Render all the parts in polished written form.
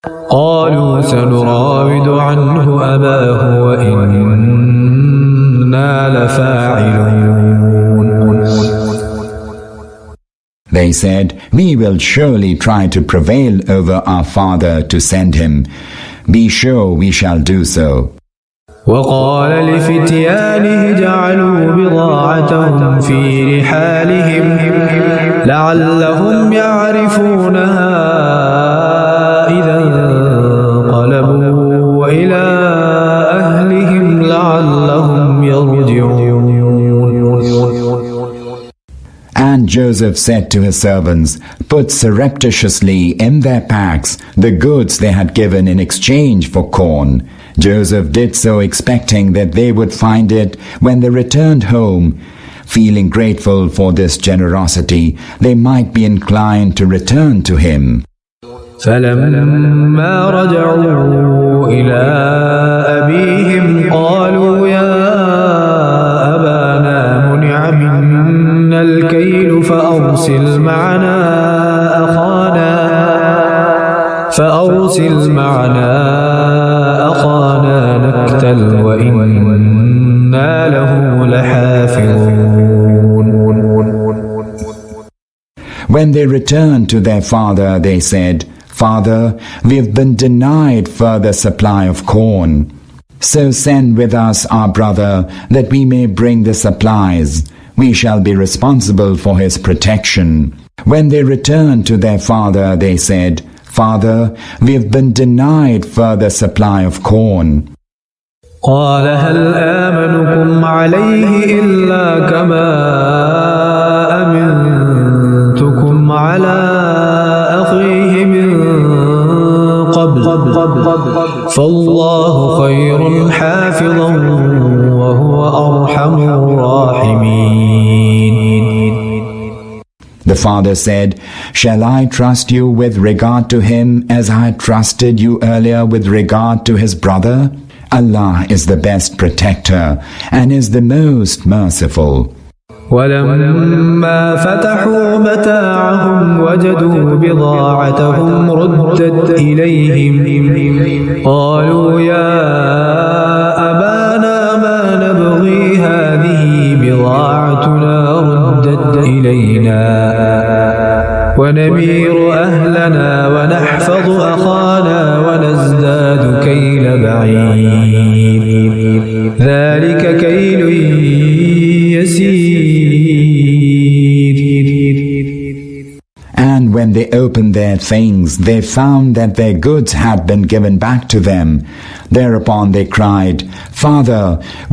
قالوا سنراود عنه أباه وإنا لفاعلون. They said, "We will surely try to prevail over our father to send him. Be sure we shall do so." وقال لفتيانه اجعلوا بضاعتهم في رحالهم لعلهم يعرفونها إذا انقلبوا إلى أهلهم لعلهم يرجعون. And Joseph said to his servants, "Put surreptitiously in their packs the goods they had given in exchange for corn." Joseph did so expecting that they would find it when they returned home. Feeling grateful for this generosity, they might be inclined to return to him. فلما رجعوا إلى أبيهم قالوا يا أبانا منع منا الكيل فأرسل معنا أخانا نكتل وإنا له لحافظون. When they returned to their father, they said, "Father, we have been denied further supply of corn. So send with us our brother, that we may bring the supplies. We shall be responsible for his protection." When they returned to their father, they said, "Father, we have been denied further supply of corn." قال هل آمنكم عليه إلا كما أمنتكم على أخيه من قبل فالله خير حافظا وهو أرحم الراحمين. The father said, "Shall I trust you with regard to him as I trusted you earlier with regard to his brother? Allah is the best protector and is the most merciful." ولما فتحوا متاعهم وجدوا بضاعتهم ردت إليهم قالوا يا أبانا ما نبغي هذه بضاعتنا ردت إلينا ونمير أهلنا ونحفظ أخانا ونزداد كيل بعير ذلك كيل يسير. And when they opened their things, they found that their goods had been given back to them. Thereupon they cried, "Father,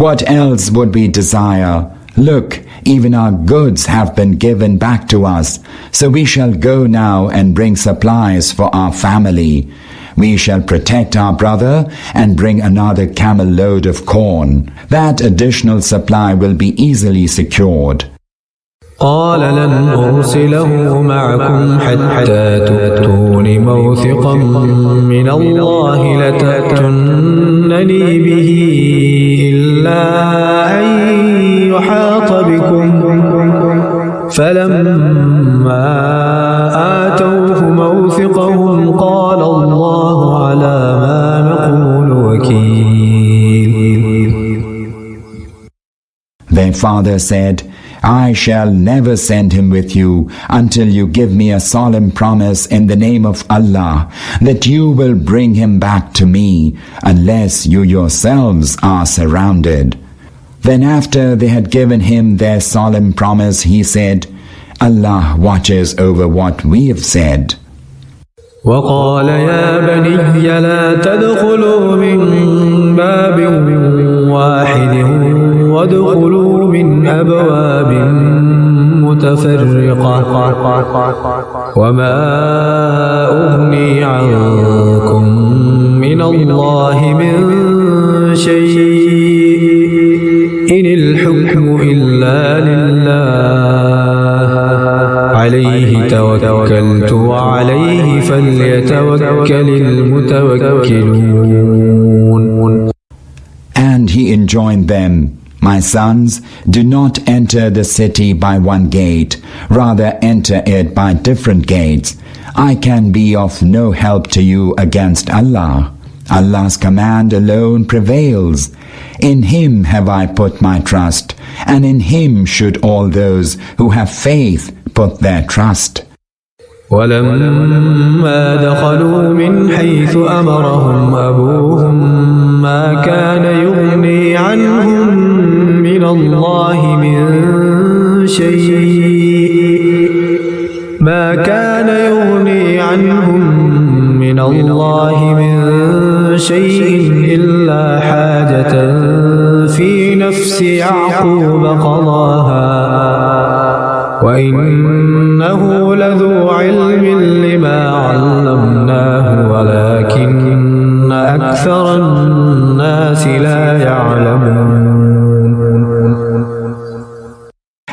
what else would we desire? Look, even our goods have been given back to us, so we shall go now and bring supplies for our family. We shall protect our brother and bring another camel load of corn. That additional supply will be easily secured." قال لن أرسله معكم حتى تؤتون موثقا من الله لتأتونني به إلا أن يحاط بكم فلما آتوه موثقهم قال الله على ما نقول وكيل. Their father said, "I shall never send him with you until you give me a solemn promise in the name of Allah that you will bring him back to me unless you yourselves are surrounded." Then after they had given him their solemn promise, he said, "Allah watches over what we have said." وقال يا بني لا تدخلوا من باب واحد وادخلوا من أبواب متفرقة وما أغني عنكم من الله من شيء إن الحكم إلا لله عليه توكلت وعليه فليتوكل المتوكلون. And he enjoined them, "My sons, do not enter the city by one gate, rather enter it by different gates. I can be of no help to you against Allah. Allah's command alone prevails. In Him have I put my trust, and in Him should all those who have faith put their trust. ولما دخلوا من حيث أمرهم أبوهم ما كان يغني عنهم من الله من شيء ما كان يغني عنهم من الله من شيء إلا حاجة في نفس يعقوب قضاها وإنه لذو علم لما علمناه ولكن أكثر الناس لا يعلمون.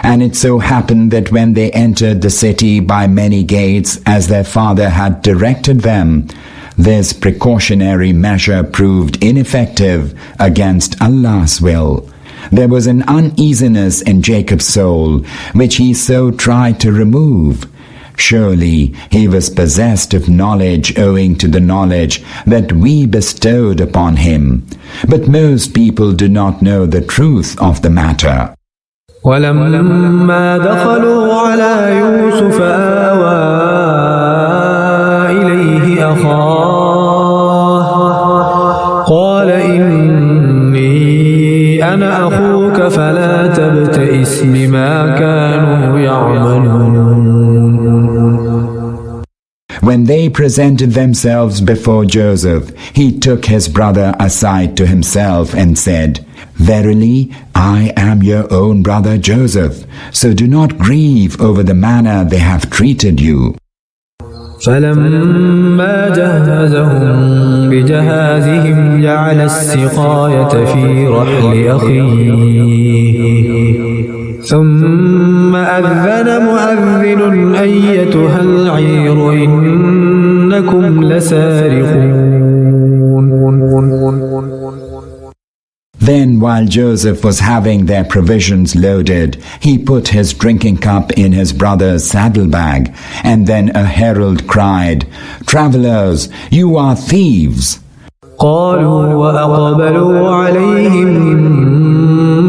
And it so happened that when they entered the city by many gates as their father had directed them, this precautionary measure proved ineffective against Allah's will. There was an uneasiness in Jacob's soul, which he so tried to remove. Surely he was possessed of knowledge owing to the knowledge that we bestowed upon him. But most people do not know the truth of the matter. ولما دخلوا على يوسف آوى إليه أخاه قال إني أنا أخوك فلا تبتئس بما كانوا يعملون. When they presented themselves before Joseph, he took his brother aside to himself and said, Verily, I am your own brother Joseph, so do not grieve over the manner they have treated you. فلما جهزهم بجهازهم جعل السقاية في رحل أخيه ثم أذن مؤذن أيتها العير إنكم لسارقون. Then while Joseph was having their provisions loaded, he put his drinking cup in his brother's saddlebag, and then a herald cried, Travelers, you are thieves. قالوا وأقبلوا عليهم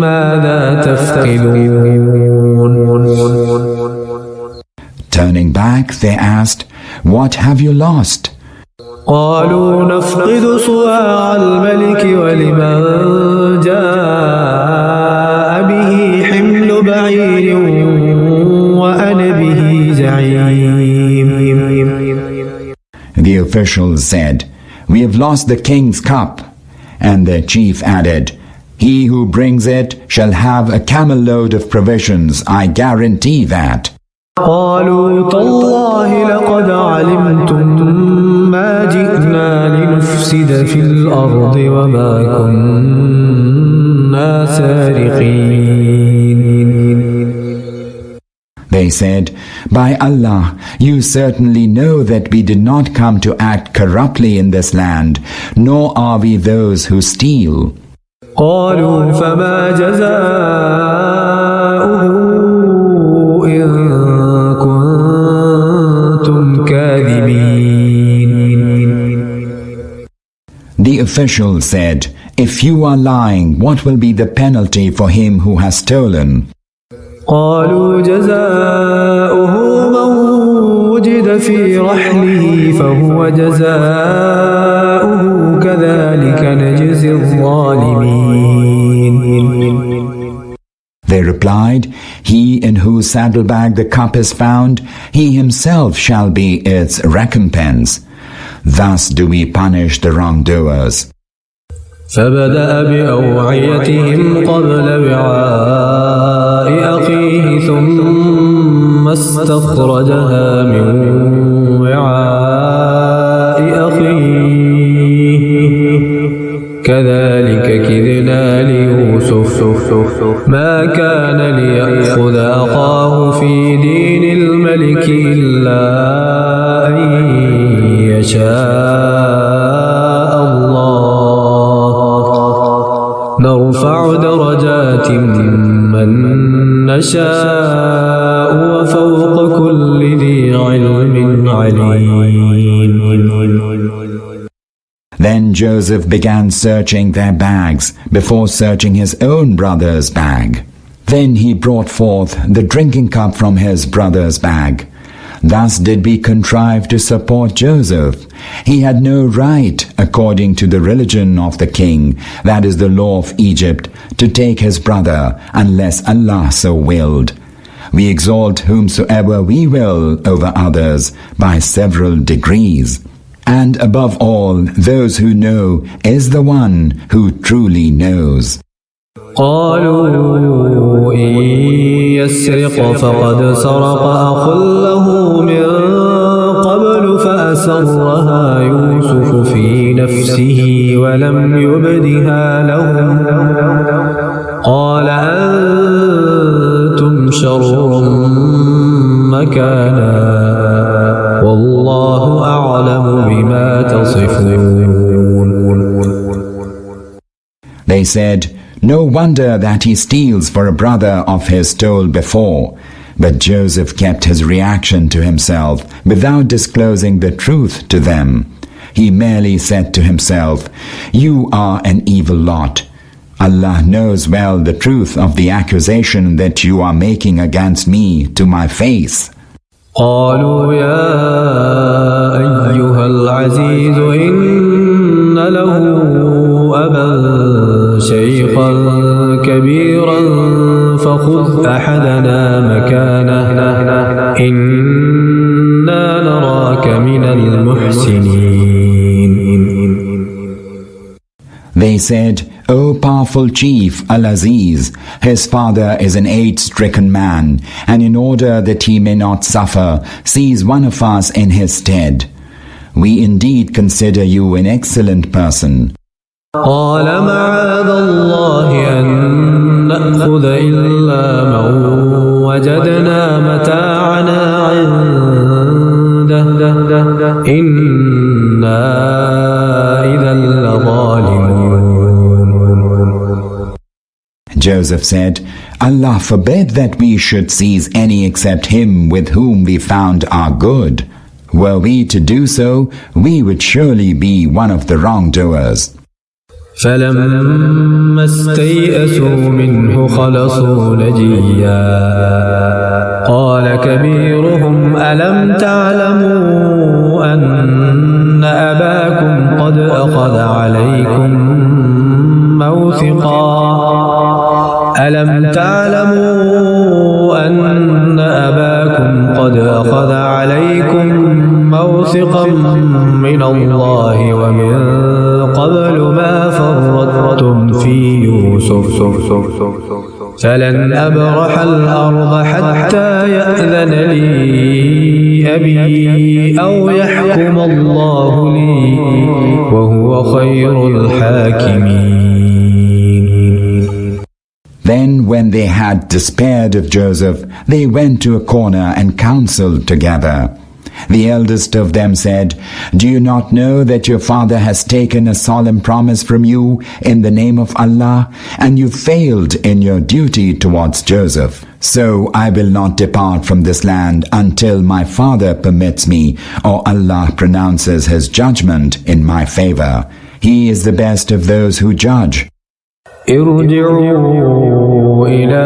ماذا تفقدون. Turning back, they asked, What have you lost? قالوا نفقد صواع الملك ولمن جاء به حمل بعير وأنا به زعيم. The officials said, We have lost the king's cup. And the chief added, He who brings it shall have a camel load of provisions, I guarantee that. قالوا تالله لقد علمتم ما جئنا لنفسد في الأرض وما كنا سارقين. They said, By Allah, you certainly know that we did not come to act corruptly in this land, nor are we those who steal. قالوا فما جزاؤه إن كنتم كاذبين. The official said, If you are lying, what will be the penalty for him who has stolen? قالوا جزاؤه من وجد في رحله فهو جزاؤه كذلك نجزي الظالمين. They replied, He in whose saddlebag the cup is found, he himself shall be its recompense. Thus do we punish the wrongdoers. فبدأ بأوعيتهم قبل وعاء أخيه ثم استخرجها من وعاء أخيه كذلك كدنا ليوسف ما كان ليأخذ أخاه في دين الملك إلا أن يشاء الله نرفع درجات من نشاء وفوق كل ذي علم عليم. Then Joseph began searching their bags before searching his own brother's bag. Then he brought forth the drinking cup from his brother's bag. Thus did we contrive to support Joseph. He had no right, according to the religion of the king, that is the law of Egypt, to take his brother, unless Allah so willed. We exalt whomsoever we will over others by several degrees. And above all, those who know is the one who truly knows. قالوا إن يسرق فقد سرق أخ له من قبل فأسرها يوسف في نفسه ولم يبدها لهم قال أنتم شر مكانا والله أعلم بما تصفون. They said, "No wonder that he steals for a brother of his stole before." But Joseph kept his reaction to himself without disclosing the truth to them. He merely said to himself, "You are an evil lot. Allah knows well the truth of the accusation that you are making against me to my face." قالوا يا أيها العزيز إن له أبا شيخا كبيرا فخذ أحدنا مكانه إنا نراك من المحسنين. They said, "O powerful chief Al-Aziz, his father is an age-stricken man, and in order that he may not suffer, seize one of us in his stead. We indeed consider you an excellent person." قال معاذ الله أن نأخذ إلا من وجدنا متاعنا عنده إنا إذا لظالمون. Joseph said, "Allah forbid that we should seize any except him with whom we found our good. Were we to do so, we would surely be one of the wrongdoers." فلما استيئسوا منه خلصوا نجيا قال كبيرهم ألم تعلموا أن أباكم قد أخذ عليكم موثقا من الله ومن قبل ما فرطتم في يوسف فلن أبرح الأرض حتى يأذن لي أبي أو يحكم الله لي وهو خير الحاكمين. Then when they had despaired of Joseph, they went to a corner and counseled together. The eldest of them said, "Do you not know that your father has taken a solemn promise from you in the name of Allah, and you failed in your duty towards Joseph? So I will not depart from this land until my father permits me, or Allah pronounces his judgment in my favor. He is the best of those who judge." ارجعوا إلى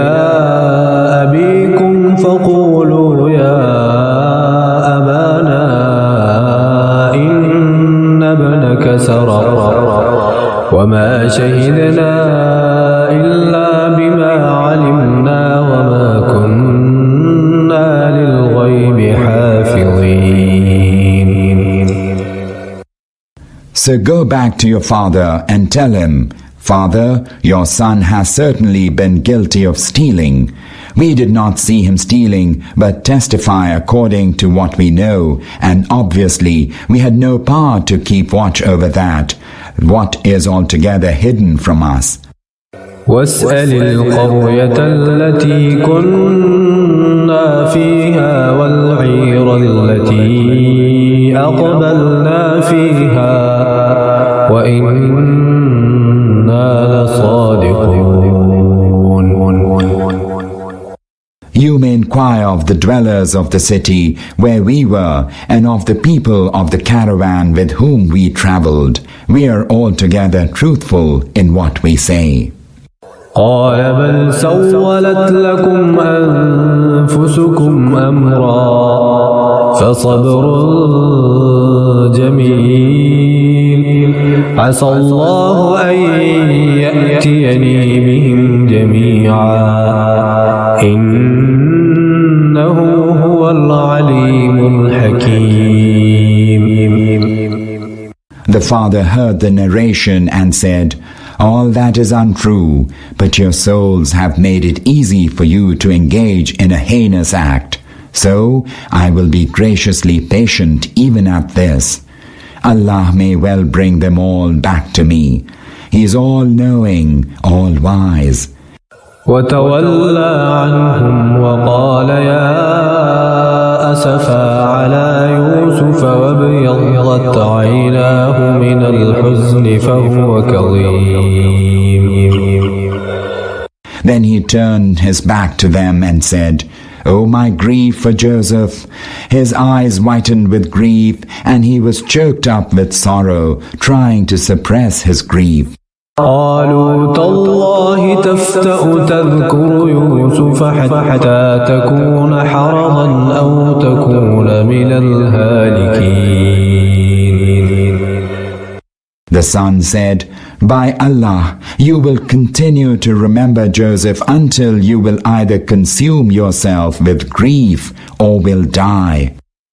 أبيكم فقولوا يا أبانا إن ابنك سرق وما شهدنا إلا بما علمنا وما كنا للغيب حافظين. So go back to your father and tell him, "Father, your son has certainly been guilty of stealing. We did not see him stealing, but testify according to what we know, and obviously we had no power to keep watch over that, what is altogether hidden from us." واسأل القرية التي كنا فيها والعير التي أقبلنا فيها وإنا لصادقون. You may inquire inquire of the dwellers of the city where we were, and of the people of the caravan with whom we traveled. We are altogether truthful in what we say. قال بل سولت لكم أنفسكم أمرا فصبر جميل عسى الله أن يأتيني بهم جميعا إنه هو العليم الحكيم. The father heard the narration and said, "All that is untrue, but your souls have made it easy for you to engage in a heinous act. So I will be graciously patient even at this. Allah may well bring them all back to me. He is all-knowing, all-wise." وتولى عنهم وقال يا أسفا على يوسف وابيضت عيناه من الحزن فهو كظيم. Then he turned his back to them and said, "Oh, my grief for Joseph! His eyes whitened with grief, and he was choked up with sorrow, trying to suppress his grief. قالوا تالله تفتأ تذكر يوسف حتى تكون حرضا أو تكون من الهالكين. The son said, "By Allah, you will continue to remember Joseph until you will either consume yourself with grief or will die."